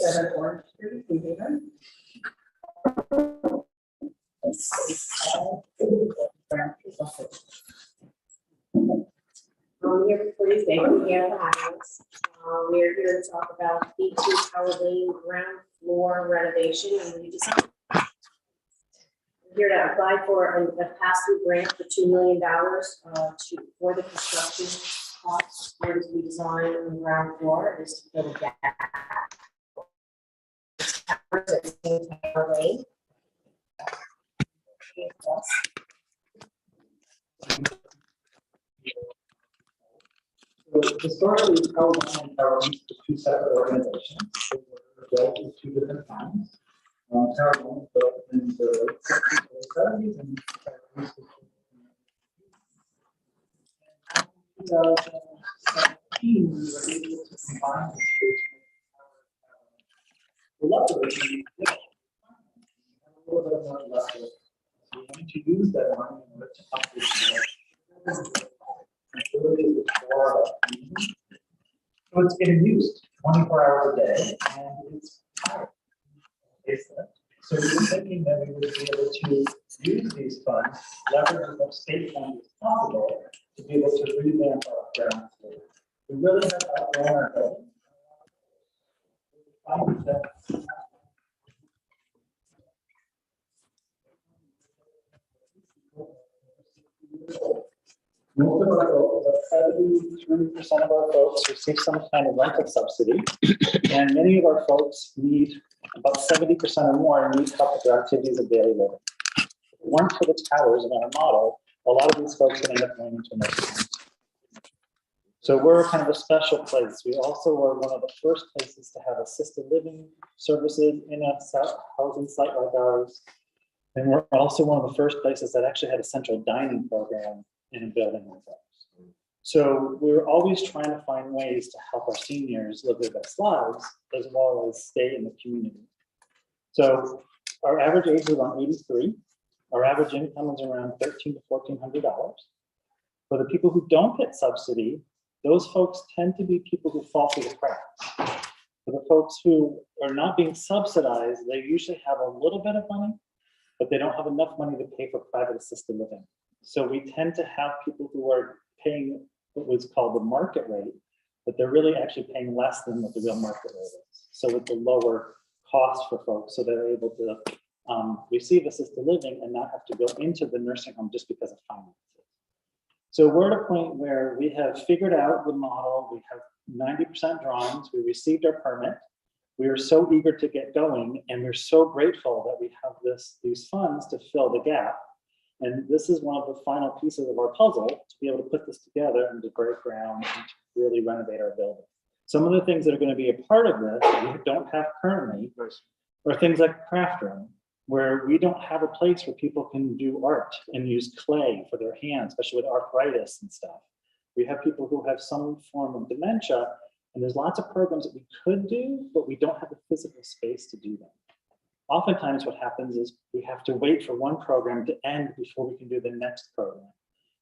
27 Orange Street, New Haven. Here before you today, we have the highlights. We're here to talk about 18 Tower Lane ground floor renovation and redesign. We're here to apply for a pass-through grant for $2 million for the construction costs for the redesign on the ground floor is to fill the gap. Tower Lane. So historically, Tower One and Tower East were two separate organizations. They were built in two different times. Tower One was built in the late 60s, early 70s, and Tower East was 2017, we were able to combine the space. Luckily, we have a little bit of money left. So we wanted to use that money in order to update the so it's getting used 24 hours a day, and it's tired. So we were thinking that we would be able to use these funds, leverage as much state funds as possible, to be able to revamp our ground floor. We really have outgrown our building. Most of our folks, about 73% of our folks receive some kind of rental subsidy, and many of our folks need, about 70% or more, need help with their activities of daily living. If it weren't for the towers in our model, a lot of these folks would end up going into nursing homes. So we're kind of a special place. We also were one of the first places to have assisted living services in a housing site like ours. And we're also one of the first places that actually had a central dining program in a building like ours. So we're always trying to find ways to help our seniors live their best lives, as well as stay in the community. So our average age is around 83. Our average income is around $1,300 to $1,400. For the people who don't get subsidy, those folks tend to be people who fall through the cracks. For the folks who are not being subsidized, they usually have a little bit of money, but they don't have enough money to pay for private assisted living. So we tend to have people who are paying what was called the market rate, but they're really actually paying less than what the real market rate is. So it's a lower cost for folks, so they're able to receive assisted living and not have to go into the nursing home just because of finances. So we're at a point where we have figured out the model. We have 90% drawings. We received our permit. We are so eager to get going, and we're so grateful that we have these funds to fill the gap. And this is one of the final pieces of our puzzle to be able to put this together and to break ground and to really renovate our building. Some of the things that are going to be a part of this that we don't have currently are things like craft room, where we don't have a place where people can do art and use clay for their hands, especially with arthritis and stuff. We have people who have some form of dementia, and there's lots of programs that we could do, but we don't have the physical space to do them. Oftentimes what happens is we have to wait for one program to end before we can do the next program.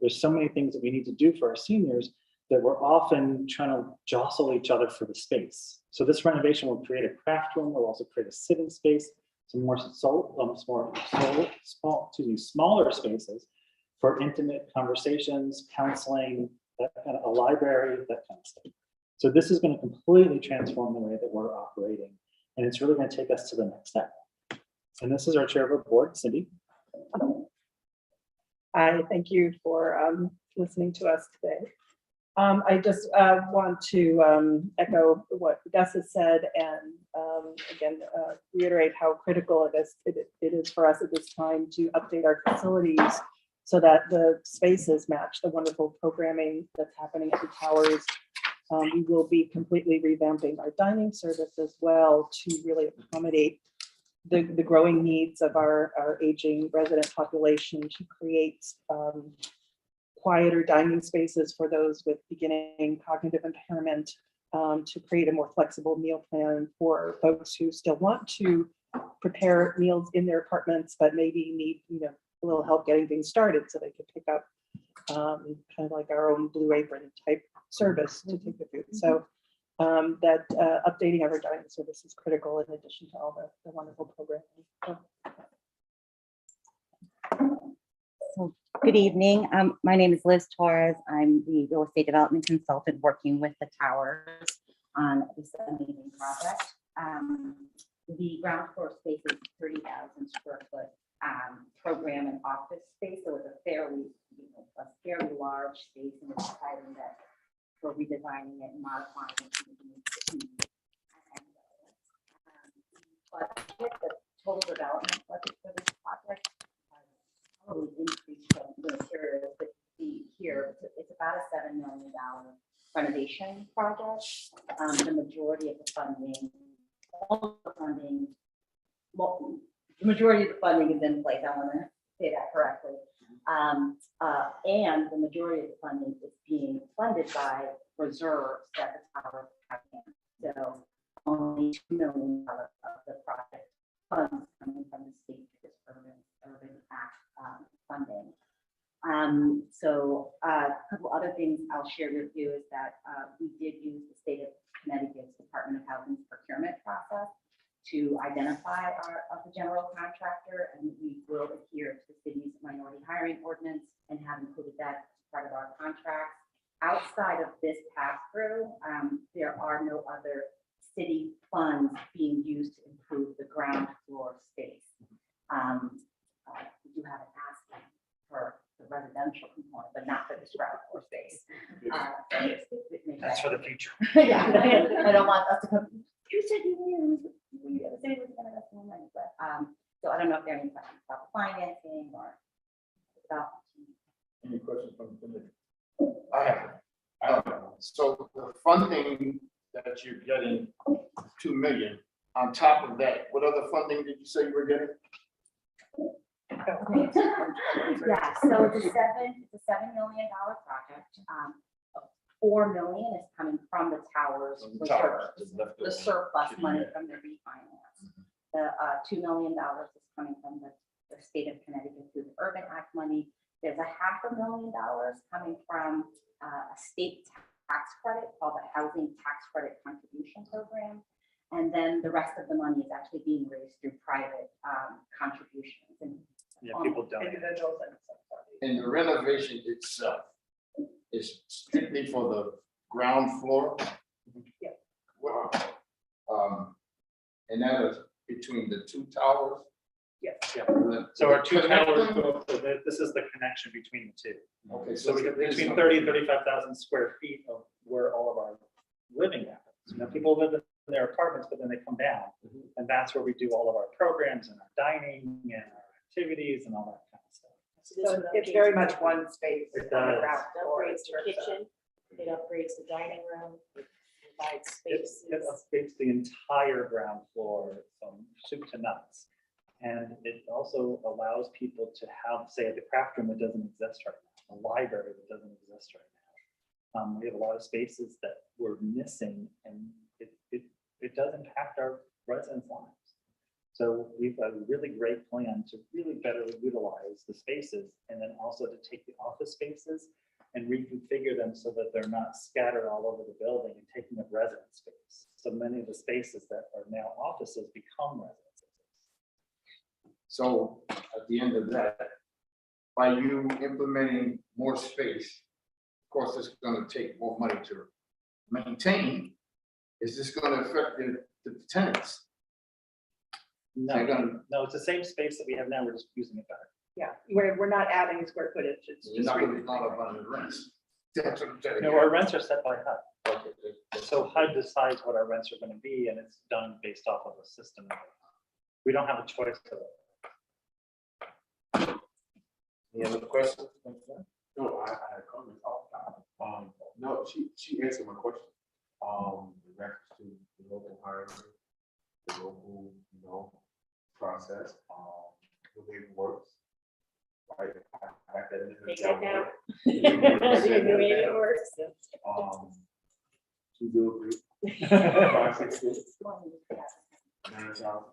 There's so many things that we need to do for our seniors that we're often trying to jostle each other for the space. So this renovation will create a craft room, will also create a sitting space, some more smaller spaces for intimate conversations, counseling, that kind of a library, that kind of stuff. So this is going to completely transform the way that we're operating, and it's really going to take us to the next step. And this is our chair of our board, Cindy. Hi, thank you for listening to us today. I just want to echo what Gus has said, and again, reiterate how critical it is for us at this time to update our facilities so that the spaces match the wonderful programming that's happening at the towers. We will be completely revamping our dining service as well to really accommodate the growing needs of our aging resident population, to create quieter dining spaces for those with beginning cognitive impairment, to create a more flexible meal plan for folks who still want to prepare meals in their apartments, but maybe need a little help getting things started so they can pick up kind of like our own Blue Apron type service to take the food. So that updating of our dining service is critical in addition to all the wonderful programming. So, So, good evening. My name is Liz Torres. I'm the real estate development consultant working with the towers on this amazing project. The ground floor space is 30,000 square foot program and office space, so it's a fairly large space, and it's exciting that we're redesigning it and modifying it to meet the budget, the total development budget for this project probably increased from the materials that you see here. It's about a $7 million renovation project. The majority of the funding, well, the majority of the funding is in place. I want to say that correctly. And the majority of the funding is being funded by reserves that the tower has. So only $2 million of the project funds coming from the state for this urban act funding. So a couple other things I'll share with you is that we did use the state of Connecticut's Department of Housing's procurement process to identify the general contractor, and we will adhere to the city's minority hiring ordinance and have included that as part of our contract. Outside of this pass-through, there are no other city funds being used to improve the ground floor space. We do have an asking for the residential component, but not for this ground floor space. That's for the future. Yeah, I don't want us to come, you said you knew, the city was gonna invest more money, but, so I don't know if there are any questions about financing or about. Any questions from the committee? I have. So the funding that you're getting, 2 million, on top of that, what other funding did you say you were getting? Yeah, so it's a $7 million project. 4 million is coming from the towers, the surplus money from the refinance. The $2 million is coming from the state of Connecticut through the Urban Act money. There's a $500,000 coming from a state tax credit called the Housing Tax Credit Contribution Program. And then the rest of the money is actually being raised through private contributions. And Yeah, people donate. individuals and And the renovation itself is strictly for the ground floor? Yeah. Wow. And that is between the two towers? yes. Yeah. The- So our two towers, connecting? so this is the connection between the two. Okay, So we get between 30 and 35,000 square feet of where all of our living happens. You know, people live in their apartments, but then they come down, and that's where we do all of our programs and our dining and our activities and all that kind of stuff. So it's very much one space. It on the does. ground It floor. upgrades the kitchen, it upgrades the dining room, it provides It spaces. updates the entire ground floor from soup to nuts. And it also allows people to have, say, the craft room that doesn't exist right now, a library that doesn't exist right now. We have a lot of spaces that we're missing, and it does impact our residents' lives. So we've got a really great plan to really better utilize the spaces, and then also to take the office spaces and reconfigure them so that they're not scattered all over the building and taking up resident space. So many of the spaces that are now offices become resident spaces. So at the end of that, by you implementing more space, of course, it's gonna take more money to maintain. Is this gonna affect the tenants? They're gonna, No, it's the same space that we have now, we're just using it better. Yeah, we're not adding square footage. It's you're just. not gonna be caught up on the rents. That's what I'm telling No, you. our rents are set by HUD. Okay. So HUD decides what our rents are going to be, and it's done based off of a system. We don't have a choice of it. Any other questions? No, I had a comment. No, she answered my question. In reference to the local hiring, the local, process, the way it works. Right. I got that in the Take that down. job. The way it works. 203, 562, 9,000.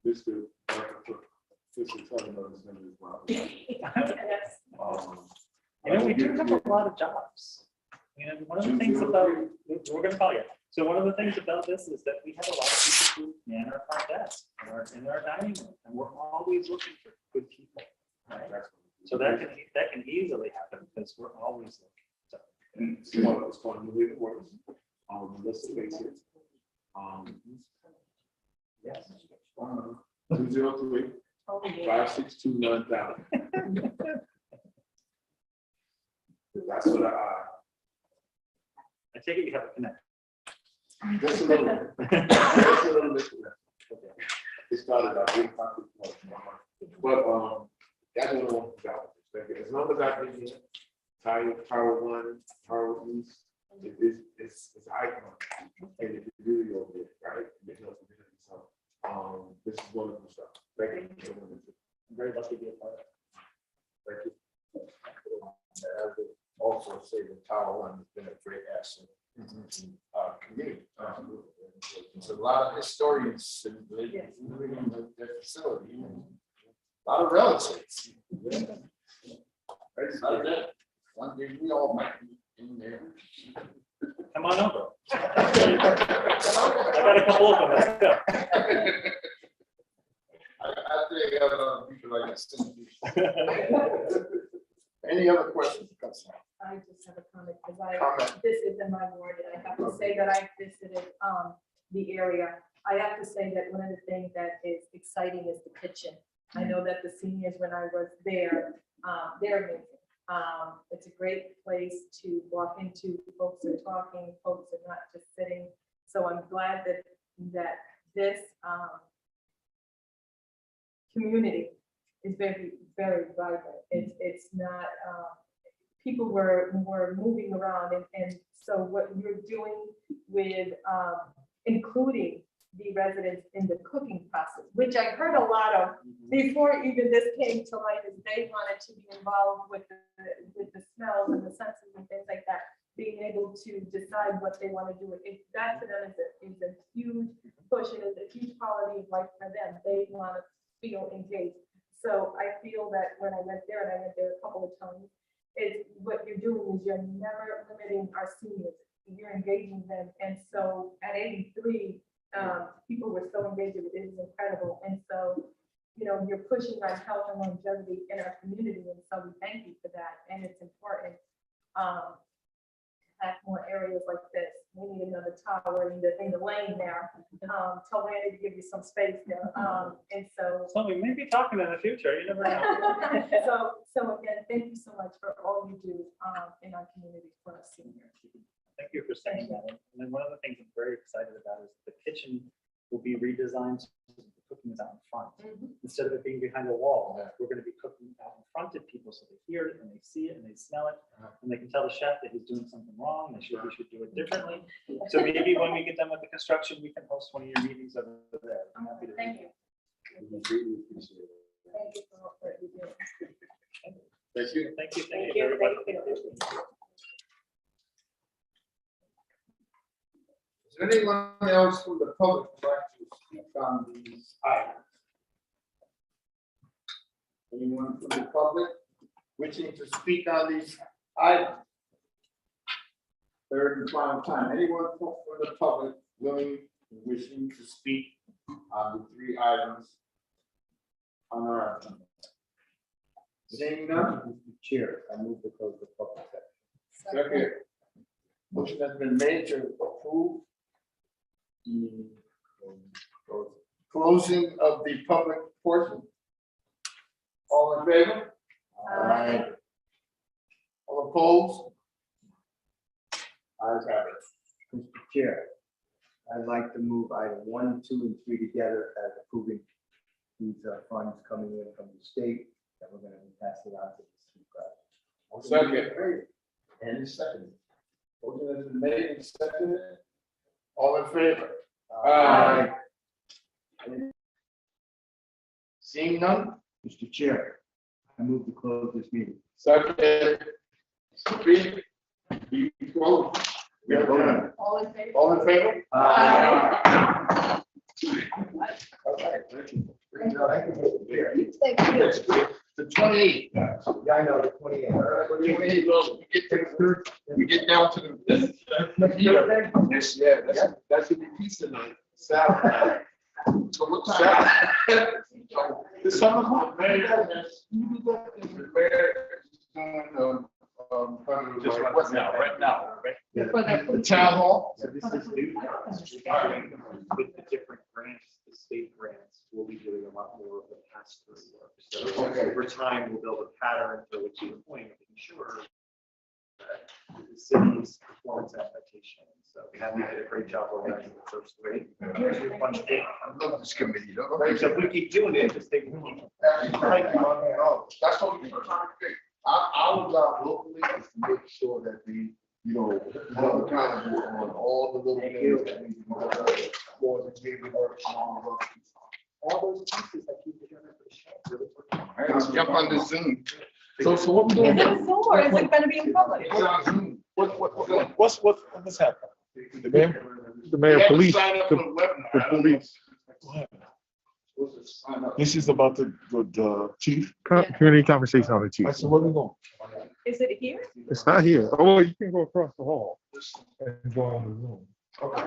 This is telling us as well. Yes. You know, we do have a lot of jobs. And one of the things about, we're gonna call you. So one of the things about this is that we have a lot of people who man our front desk in our dining room, and we're always looking for good people. Right? So that can easily happen because we're always looking. So, And it's going to leave it works. Let's face it. yes. 203-562-9000. That's what I take it you have a connect. just a little bit. Just a little bit. It started out being conflict. But that's what I want to go. As long as I can get Tower 1, Tower East, it's icon. And it's really over there, right? So this is wonderful stuff. Thank you. I'm very lucky to be a part of it. Thank you. I would also say the Tower 1 has been a great asset to our community. There's a lot of historians living in the facility, and a lot of relatives. One day we all might be in there. Come on over. I got a couple of them. Let's go. I think people like this. Any other questions? I just have a comment, because Comment. this is in my ward, and I have to say that I visited the area. I have to say that one of the things that is exciting is the kitchen. I know that the seniors, when I was there, they're amazing. It's a great place to walk into. Folks are talking, folks are not just sitting. So I'm glad that this community is very, very vibrant. It's not, people were moving around, and so what you're doing with including the residents in the cooking process, which I heard a lot of before even this came to light, is they wanted to be involved with the smells and the senses and things like that, being able to decide what they want to do. That to them is a huge push, and is a huge quality of life for them. They want to feel engaged. So I feel that when I went there, and I went there a couple of times, what you're doing is you're never limiting our seniors. You're engaging them. And so at 83, people were so engaged. It was incredible. And so, you're pushing our health and longevity in our community. And so we thank you for that. And it's important to have more areas like this. We need another tower in the lane there. Tell Randy to give you some space there. And so. So we may be talking in the future. You never know. So again, thank you so much for all you do in our community for our seniors. Thank you for saying that. And then one of the things I'm very excited about is the kitchen will be redesigned so that the cooking is out in front. Instead of it being behind a wall, we're going to be cooking out in front of people so they hear it and they see it and they smell it. And they can tell the chef that he's doing something wrong. We should do it differently. So maybe when we get done with the construction, we can host one of your meetings over there. I'm happy to do Thank that. you. Really appreciate it. Thank you for what you do. Thank you. Thank you. Thank Thank you. you. very much. Thank you. Is there anyone else from the public who'd like to speak on these items? Anyone from the public wishing to speak on these items? Third and final time, anyone from the public willing, wishing to speak on the three items on our agenda? Seeing none? Mr. Chair, I move to close the public section. Second. Motion has been made to approve the closing of the public portion. All in favor? Aye. All opposed? Ayes have it. Mr. Chair, I'd like to move item 1, 2, and 3 together as approving these funds coming in from the state that we're going to be passing on to the street project. Second. And second. Motion has been made and seconded. All in favor? Aye. Seeing none? Mr. Chair, I move to close this meeting. Second. Speak. You close. We are done. All in favor? All in favor? Aye. Okay. Thank you. The 20 28. Yeah, I know, the 28. 28, well, we get down to the. Yeah, that should be pizza night, Saturday. So what time? The summer home. Just right now, Yeah. The town hall? So this is new. With the different grants, the state grants, we'll be doing a lot more of the pass-through work. So Okay. over time, we'll build a pattern for which you point of ensure that the city's performance expectations. So we have did a great job organizing the first wave. I love this committee, though. So if we keep doing it, just take. That's what we're trying to do. Our job locally is to make sure that we, you know, we're accountable on all the little things that we do. For the community work, all All those pieces that keep together for the show. Really working. of us. Let's jump on this Zoom. So what we Is doing? it a Zoom or is it gonna be in public? It's on Zoom. What's happening? The mayor, the We mayor have to police, sign up the, for the webinar. the I don't know. police. Supposed to sign up. This is about the chief. Community conversation on the chief. I said, where we going? Is it here? It's not here. Oh, you can go across the hall and go on the Zoom. Okay.